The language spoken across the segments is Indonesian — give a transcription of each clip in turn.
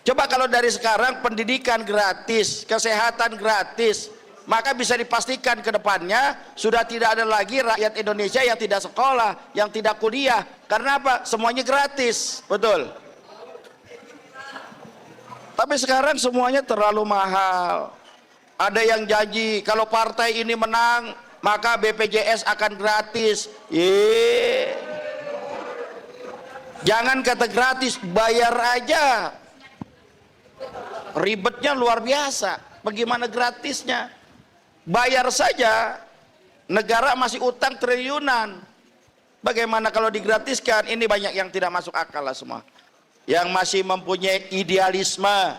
Coba kalau dari sekarang pendidikan gratis, kesehatan gratis, maka bisa dipastikan ke depannya sudah tidak ada lagi rakyat Indonesia yang tidak sekolah, yang tidak kuliah. Karena apa? Semuanya gratis, betul. Tapi sekarang semuanya terlalu mahal. Ada yang janji kalau partai ini menang maka BPJS akan gratis. Jangan kata gratis, bayar aja. Ribetnya luar biasa. Bagaimana gratisnya? Bayar saja. Negara masih utang triliunan. Bagaimana kalau digratiskan? Ini banyak yang tidak masuk akal lah semua. Yang masih mempunyai idealisme,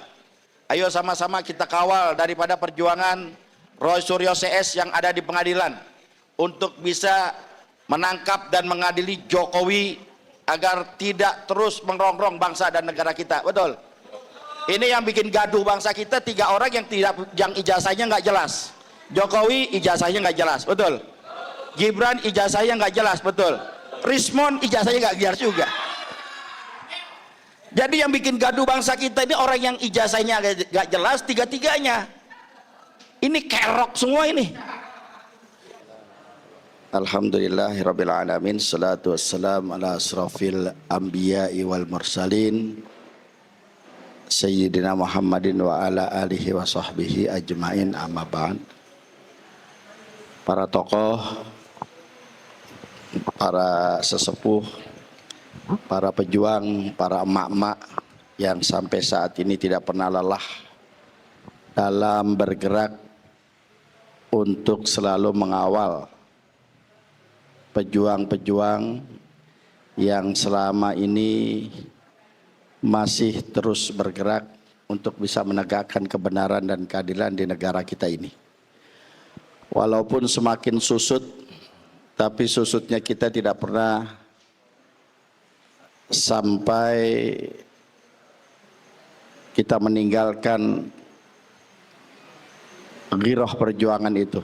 ayo sama-sama kita kawal daripada perjuangan Roy Suryo CS yang ada di pengadilan untuk bisa menangkap dan mengadili Jokowi agar tidak terus merongrong bangsa dan negara kita. Betul. Ini yang bikin gaduh bangsa kita, 3 orang yang ijazahnya nggak jelas. Jokowi ijazahnya nggak jelas, betul. Gibran ijazahnya nggak jelas, betul. Rismon ijazahnya nggak jelas juga. Jadi yang bikin gaduh bangsa kita ini orang yang ijazahnya gak jelas, tiga-tiganya. Ini kerok semua ini. Alhamdulillahirabbil alamin, salatu wassalam ala asrafil anbiya'i wal mursalin Sayyidina Muhammadin wa ala alihi wa sahbihi ajmain, amma ba'd. Para tokoh, para sesepuh, para pejuang, para emak-emak yang sampai saat ini tidak pernah lelah dalam bergerak untuk selalu mengawal pejuang-pejuang yang selama ini masih terus bergerak untuk bisa menegakkan kebenaran dan keadilan di negara kita ini. Walaupun semakin susut, tapi susutnya kita tidak pernah sampai kita meninggalkan ghirah perjuangan itu.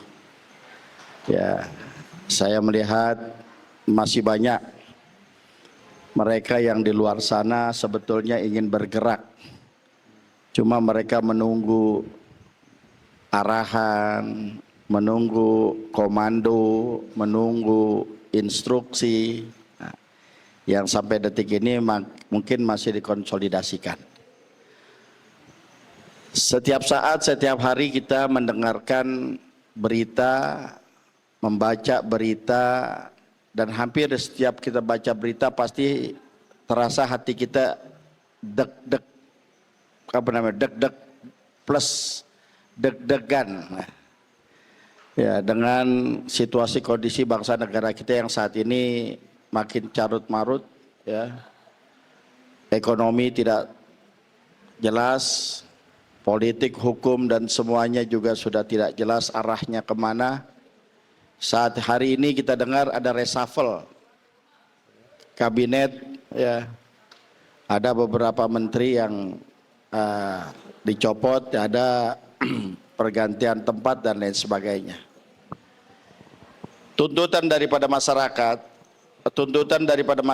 Ya, saya melihat masih banyak mereka yang di luar sana sebetulnya ingin bergerak, cuma mereka menunggu arahan, menunggu komando, menunggu instruksi yang sampai detik ini mungkin masih dikonsolidasikan. Setiap saat, setiap hari kita mendengarkan berita, membaca berita, dan hampir setiap kita baca berita pasti terasa hati kita deg-deg, deg-deg plus deg-degan. Ya, dengan situasi kondisi bangsa negara kita yang saat ini makin carut marut, ya, ekonomi tidak jelas, politik, hukum dan semuanya juga sudah tidak jelas arahnya kemana. Saat hari ini kita dengar ada reshuffle kabinet, ya, ada beberapa menteri yang dicopot, ada pergantian tempat dan lain sebagainya. Tuntutan daripada masyarakat, tuntutan daripada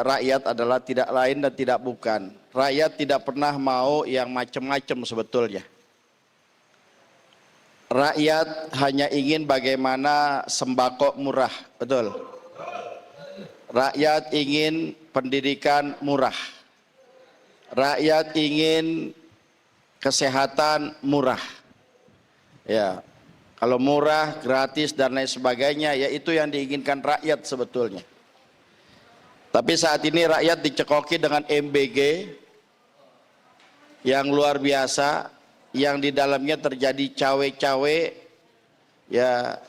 rakyat adalah tidak lain dan tidak bukan. Rakyat tidak pernah mau yang macam-macam sebetulnya. Rakyat hanya ingin bagaimana sembako murah, betul. Rakyat ingin pendidikan murah. Rakyat ingin kesehatan murah. Ya, kalau murah, gratis dan lain sebagainya, ya itu yang diinginkan rakyat sebetulnya. Tapi saat ini rakyat dicekoki dengan MBG yang luar biasa, yang di dalamnya terjadi cawe-cawe. Ya,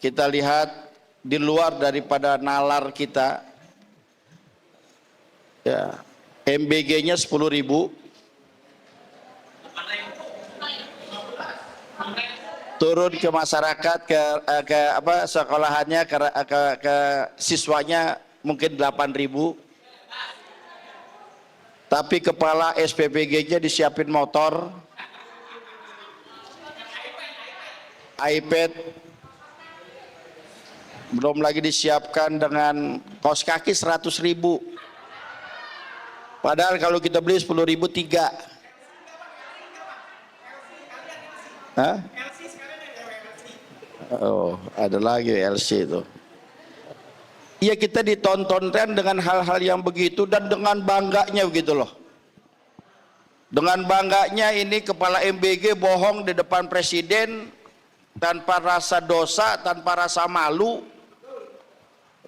kita lihat di luar daripada nalar kita. Ya, MBG-nya 10.000. Turun ke masyarakat, ke apa sekolahannya, ke siswanya mungkin 8.000. Tapi kepala SPBG-nya disiapin motor, iPad, belum lagi disiapkan dengan kaos kaki 100.000. Padahal kalau kita beli 10.000 3. Hah? Oh, ada lagi LC itu. Ya kita ditontonkan dengan hal-hal yang begitu dan dengan bangganya begitu loh. Dengan bangganya ini kepala MBG bohong di depan presiden tanpa rasa dosa, tanpa rasa malu,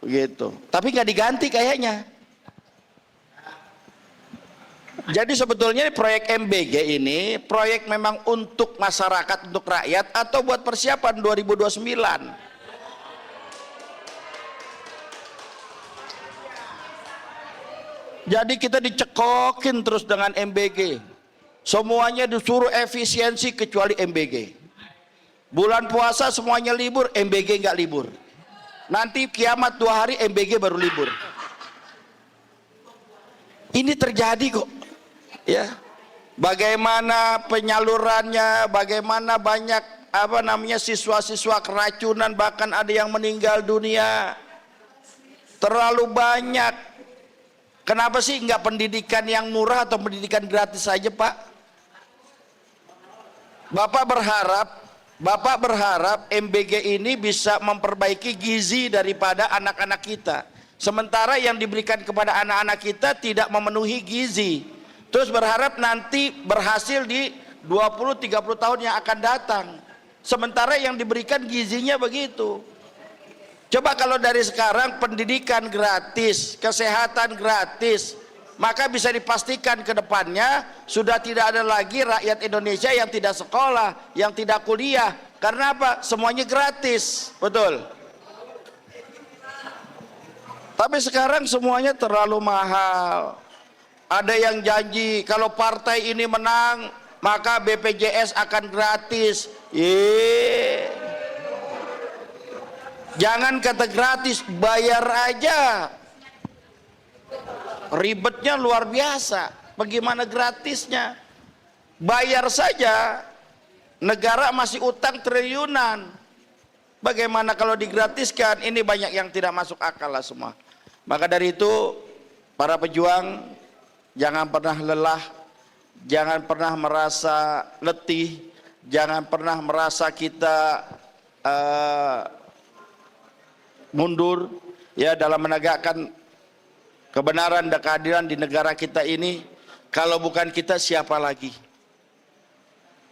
gitu. Tapi nggak diganti kayaknya. Jadi sebetulnya proyek MBG ini proyek memang untuk masyarakat, untuk rakyat, atau buat persiapan 2029. Jadi kita dicekokin terus dengan MBG. Semuanya disuruh efisiensi kecuali MBG. Bulan puasa semuanya libur, MBG nggak libur. Nanti kiamat 2 hari, MBG baru libur. Ini terjadi kok. Ya, bagaimana penyalurannya, bagaimana banyak siswa-siswa keracunan, bahkan ada yang meninggal dunia. Terlalu banyak. Kenapa sih nggak pendidikan yang murah atau pendidikan gratis saja, Pak? Bapak berharap MBG ini bisa memperbaiki gizi daripada anak-anak kita. Sementara yang diberikan kepada anak-anak kita tidak memenuhi gizi. Terus berharap nanti berhasil di 20-30 tahun yang akan datang. Sementara yang diberikan gizinya begitu. Coba kalau dari sekarang pendidikan gratis, kesehatan gratis, maka bisa dipastikan ke depannya sudah tidak ada lagi rakyat Indonesia yang tidak sekolah, yang tidak kuliah. Karena apa? Semuanya gratis. Betul. Tapi sekarang semuanya terlalu mahal. Ada yang janji kalau partai ini menang maka BPJS akan gratis. Jangan kata gratis, bayar aja. Ribetnya luar biasa. Bagaimana gratisnya? Bayar saja. Negara masih utang triliunan. Bagaimana kalau digratiskan? Ini banyak yang tidak masuk akal lah semua. Maka dari itu para pejuang, jangan pernah lelah, jangan pernah merasa letih, jangan pernah merasa kita mundur ya dalam menegakkan kebenaran dan keadilan di negara kita ini. Kalau bukan kita siapa lagi?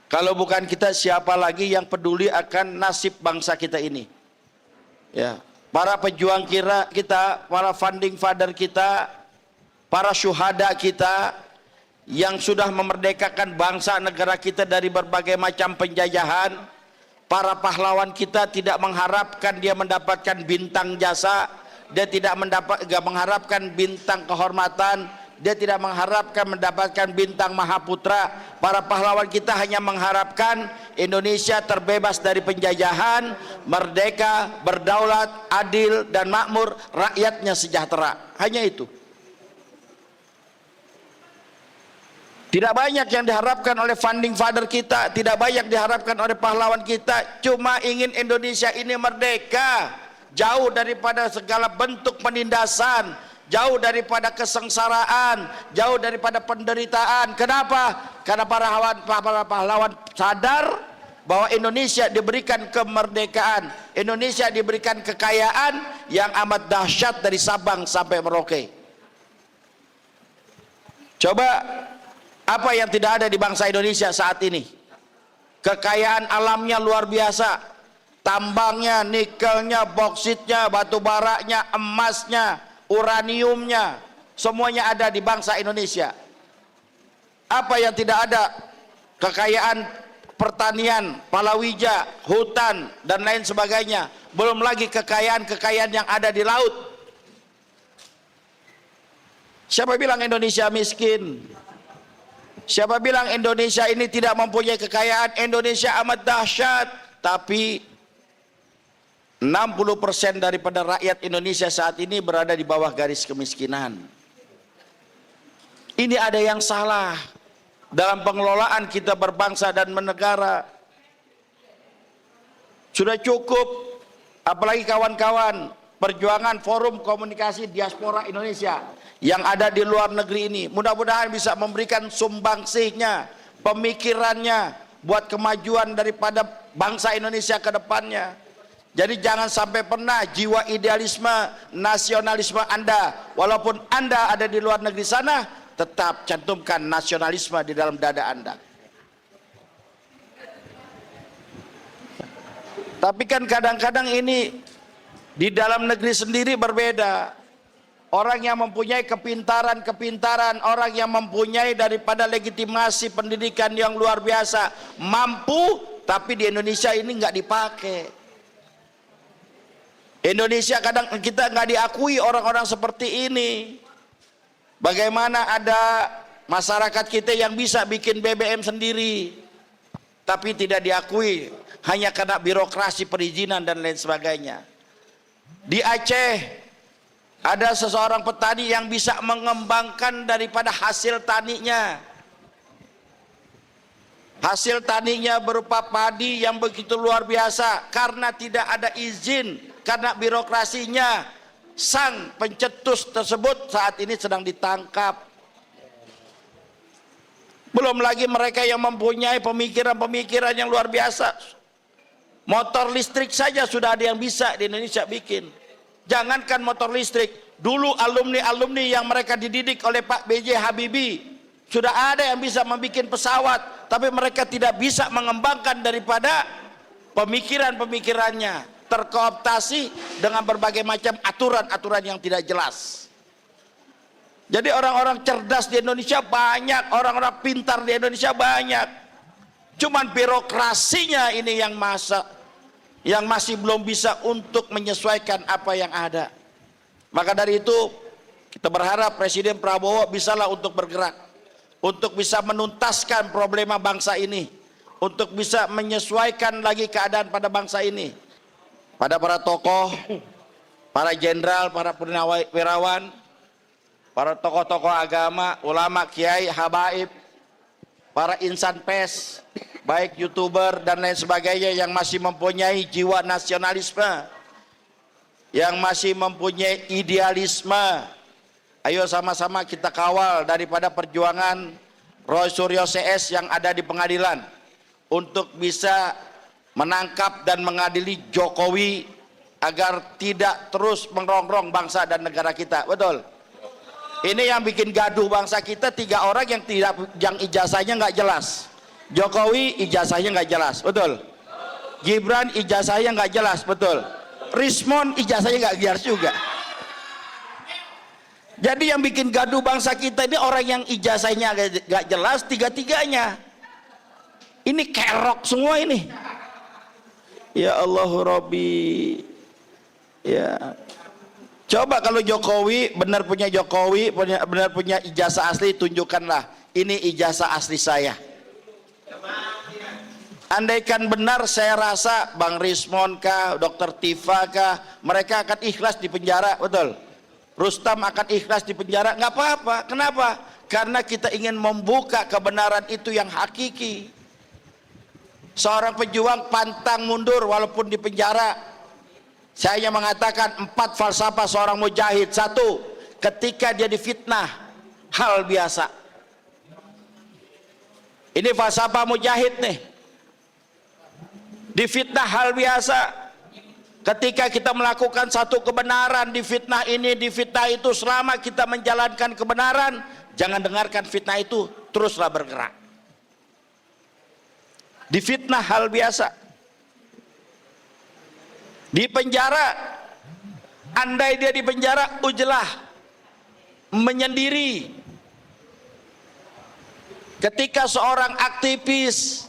Kalau bukan kita siapa lagi yang peduli akan nasib bangsa kita ini? Ya, para pejuang kita, para founding father kita, para syuhada kita yang sudah memerdekakan bangsa negara kita dari berbagai macam penjajahan. Para pahlawan kita tidak mengharapkan dia mendapatkan bintang jasa, dia tidak mengharapkan bintang kehormatan, dia tidak mengharapkan mendapatkan bintang Mahaputra. Para pahlawan kita hanya mengharapkan Indonesia terbebas dari penjajahan, merdeka, berdaulat, adil dan makmur, rakyatnya sejahtera. Hanya itu. Tidak banyak yang diharapkan oleh founding father kita, tidak banyak diharapkan oleh pahlawan kita, cuma ingin Indonesia ini merdeka, jauh daripada segala bentuk penindasan, jauh daripada kesengsaraan, jauh daripada penderitaan. Kenapa? Karena para pahlawan sadar bahwa Indonesia diberikan kemerdekaan, Indonesia diberikan kekayaan yang amat dahsyat dari Sabang sampai Merauke. Coba apa yang tidak ada di bangsa Indonesia saat ini? Kekayaan alamnya luar biasa. Tambangnya, nikelnya, boksitnya, batu baranya, emasnya, uraniumnya, semuanya ada di bangsa Indonesia. Apa yang tidak ada? Kekayaan pertanian, palawija, hutan dan lain sebagainya. Belum lagi kekayaan-kekayaan yang ada di laut. Siapa bilang Indonesia miskin? Siapa bilang Indonesia ini tidak mempunyai kekayaan? Indonesia amat dahsyat, tapi 60% daripada rakyat Indonesia saat ini berada di bawah garis kemiskinan. Ini ada yang salah dalam pengelolaan kita berbangsa dan bernegara. Sudah cukup, apalagi kawan-kawan perjuangan Forum Komunikasi Diaspora Indonesia yang ada di luar negeri ini, mudah-mudahan bisa memberikan sumbangsihnya, pemikirannya, buat kemajuan daripada bangsa Indonesia ke depannya. Jadi jangan sampai pernah jiwa idealisme, nasionalisme Anda, walaupun Anda ada di luar negeri sana, tetap cantumkan nasionalisme di dalam dada Anda. Tapi kan kadang-kadang ini di dalam negeri sendiri berbeda. Orang yang mempunyai kepintaran, orang yang mempunyai daripada legitimasi pendidikan yang luar biasa, mampu, tapi di Indonesia ini nggak dipakai. Indonesia kadang kita nggak diakui orang-orang seperti ini. Bagaimana ada masyarakat kita yang bisa bikin BBM sendiri, tapi tidak diakui hanya karena birokrasi perizinan dan lain sebagainya. Di Aceh ada seseorang petani yang bisa mengembangkan daripada hasil taninya. Hasil taninya berupa padi yang begitu luar biasa. Karena tidak ada izin, karena birokrasinya, sang pencetus tersebut saat ini sedang ditangkap. Belum lagi mereka yang mempunyai pemikiran-pemikiran yang luar biasa. Motor listrik saja sudah ada yang bisa di Indonesia bikin. Jangankan motor listrik, dulu alumni-alumni yang mereka dididik oleh Pak B.J. Habibie, sudah ada yang bisa membuat pesawat, tapi mereka tidak bisa mengembangkan daripada pemikiran-pemikirannya, terkooptasi dengan berbagai macam aturan-aturan yang tidak jelas. Jadi orang-orang cerdas di Indonesia banyak, orang-orang pintar di Indonesia banyak, cuman birokrasinya ini yang masih belum bisa untuk menyesuaikan apa yang ada. Maka dari itu kita berharap Presiden Prabowo bisalah untuk bergerak, untuk bisa menuntaskan problema bangsa ini, untuk bisa menyesuaikan lagi keadaan pada bangsa ini. Pada para tokoh, para jenderal, para purnawirawan, para tokoh-tokoh agama, ulama, kiai, habaib, para insan pers, baik YouTuber dan lain sebagainya yang masih mempunyai jiwa nasionalisme, yang masih mempunyai idealisme. Ayo sama-sama kita kawal daripada perjuangan Roy Suryo CS yang ada di pengadilan untuk bisa menangkap dan mengadili Jokowi agar tidak terus merongrong bangsa dan negara kita. Betul? Ini yang bikin gaduh bangsa kita, 3 orang yang ijazahnya nggak jelas. Jokowi ijazahnya nggak jelas, betul. Gibran ijazahnya nggak jelas, betul. Rismon ijazahnya nggak jelas juga. Jadi yang bikin gaduh bangsa kita ini orang yang ijazahnya nggak jelas, tiga-tiganya. Ini kerok semua ini. Ya Allah Rabbi. Ya. Coba kalau Jokowi benar punya benar punya ijazah asli, tunjukkanlah. Ini ijazah asli saya. Andaikan benar, saya rasa Bang Rismon kah, Dr. Tifa kah, mereka akan ikhlas di penjara, betul. Rustam akan ikhlas di penjara, nggak apa-apa. Kenapa? Karena kita ingin membuka kebenaran itu yang hakiki. Seorang pejuang pantang mundur walaupun di penjara. Saya mengatakan 4 falsafah seorang mujahid. 1, ketika dia difitnah, hal biasa. Ini falsafah mujahid nih. Difitnah hal biasa. Ketika kita melakukan satu kebenaran, difitnah ini, difitnah itu, selama kita menjalankan kebenaran, jangan dengarkan fitnah itu, teruslah bergerak. Difitnah hal biasa. Di penjara, andai dia di penjara, ujlah menyendiri. Ketika seorang aktivis,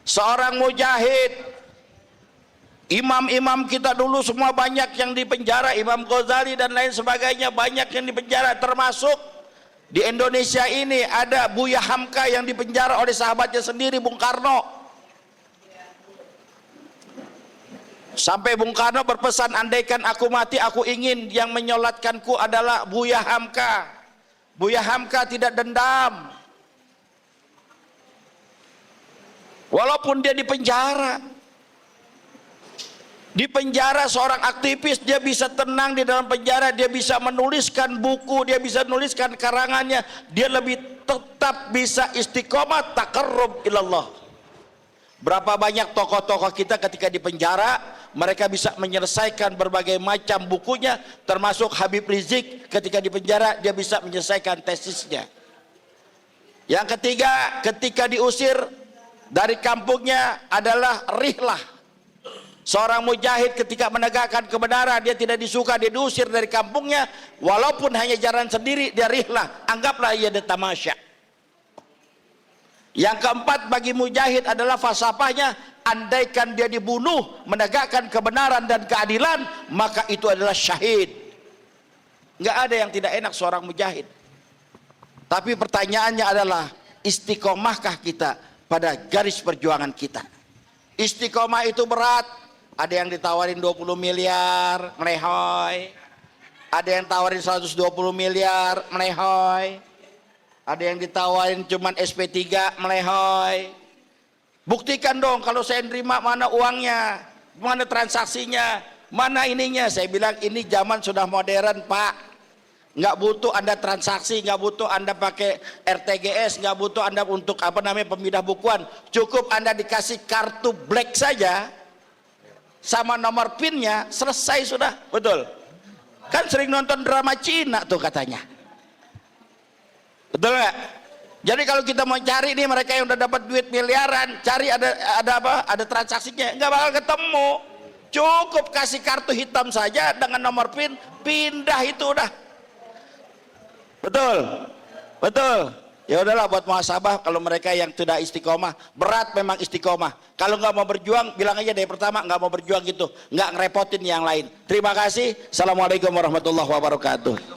seorang mujahid, imam-imam kita dulu semua banyak yang di penjara, Imam Ghazali dan lain sebagainya banyak yang di penjara, termasuk di Indonesia ini ada Buya Hamka yang dipenjara oleh sahabatnya sendiri, Bung Karno. Sampai Bung Karno berpesan, andaikan aku mati, aku ingin yang menyolatkanku adalah Buya Hamka. Buya Hamka tidak dendam, walaupun dia di penjara. Di penjara seorang aktivis, dia bisa tenang di dalam penjara, dia bisa menuliskan buku, dia bisa menuliskan karangannya, dia lebih tetap bisa istiqomah taqarrub ilallah. Berapa banyak tokoh-tokoh kita ketika di penjara, mereka bisa menyelesaikan berbagai macam bukunya, termasuk Habib Rizik ketika di penjara, dia bisa menyelesaikan tesisnya. Yang ketiga, ketika diusir dari kampungnya adalah rihlah. Seorang mujahid ketika menegakkan kebenaran, dia tidak disuka, dia diusir dari kampungnya, walaupun hanya jalan sendiri, dia rihlah, anggaplah ia ada tamasya. Yang keempat bagi mujahid adalah falsafahnya, andaikan dia dibunuh menegakkan kebenaran dan keadilan, maka itu adalah syahid. Nggak ada yang tidak enak seorang mujahid. Tapi pertanyaannya adalah, istiqomahkah kita pada garis perjuangan kita? Istiqomah itu berat. Ada yang ditawarin 20 miliar, melehoy. Ada yang tawarin 120 miliar, melehoy. Ada yang ditawarin cuman SP3, melehoy. Buktikan dong kalau saya nerima, mana uangnya, mana transaksinya, mana ininya. Saya bilang ini zaman sudah modern, Pak. Nggak butuh Anda transaksi, nggak butuh Anda pakai RTGS, nggak butuh Anda untuk apa namanya pemindah bukuan. Cukup Anda dikasih kartu black saja sama nomor PIN-nya, selesai sudah. Betul. Kan sering nonton drama Cina tuh katanya. Betul nggak? Jadi kalau kita mau cari nih mereka yang udah dapat duit miliaran, cari ada apa? Ada transaksinya, nggak bakal ketemu. Cukup kasih kartu hitam saja dengan nomor PIN, pindah itu udah. Betul, betul. Ya udahlah buat muhasabah kalau mereka yang tidak istiqomah, berat memang istiqomah. Kalau nggak mau berjuang, bilang aja dari pertama nggak mau berjuang gitu, nggak ngerepotin yang lain. Terima kasih. Assalamualaikum warahmatullahi wabarakatuh.